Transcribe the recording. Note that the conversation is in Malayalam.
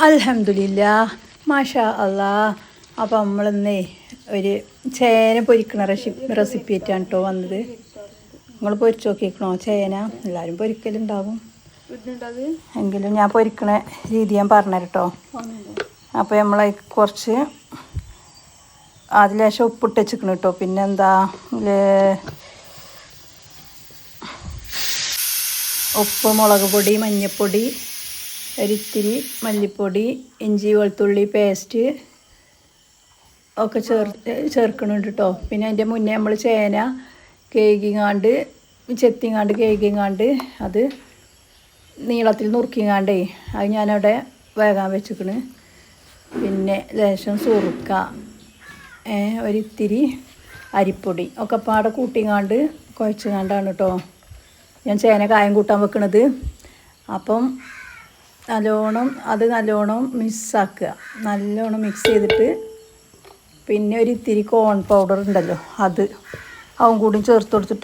അൽഹംദുലില്ലാ മാഷാ അല്ലാ. അപ്പോൾ നമ്മളിന്നേ ഒരു ചേന പൊരിക്കണ റെസിപ്പി ആയിട്ടാണ് കേട്ടോ വന്നത്. നിങ്ങൾ പൊരിച്ച് നോക്കിക്കണോ ചേന? എല്ലാവരും പൊരിക്കലുണ്ടാവും, എങ്കിലും ഞാൻ പൊരിക്കണ രീതി ഞാൻ പറഞ്ഞുതരാം കേട്ടോ. അപ്പോൾ നമ്മൾ കുറച്ച് അതിലേശം ഉപ്പിട്ട് വെച്ചിക്കണം കേട്ടോ. പിന്നെന്താ ഉപ്പ്, മുളക് പൊടി, മഞ്ഞൾപ്പൊടി, ഒരിത്തിരി മല്ലിപ്പൊടി, ഇഞ്ചി വെളുത്തുള്ളി പേസ്റ്റ് ഒക്കെ ചേർക്കണുണ്ട് കേട്ടോ. പിന്നെ അതിൻ്റെ മുന്നേ നമ്മൾ ചേന കേകിങ്ങാണ്ട് കേകിങ്ങാണ്ട് അത് നീളത്തിൽ നുറുക്കിങ്ങാണ്ടേ അത് ഞാനവിടെ വേകാൻ വെച്ചിക്കണ്. പിന്നെ ലേശം സുറുക്ക, ഒരിത്തിരി അരിപ്പൊടി ഒക്കെ പാടെ കൂട്ടിങ്ങാണ്ട് കുഴച്ചുങ്ങാണ്ടാണ് കേട്ടോ ഞാൻ ചേന കായം കൂട്ടാൻ വെക്കണത്. അപ്പം നല്ലോണം മിക്സാക്കുക. നല്ലോണം മിക്സ് ചെയ്തിട്ട് പിന്നെ ഒരിത്തിരി കോൺ പൗഡർ ഉണ്ടല്ലോ, അതും കൂടി ചേർത്ത് കൊടുത്തിട്ട്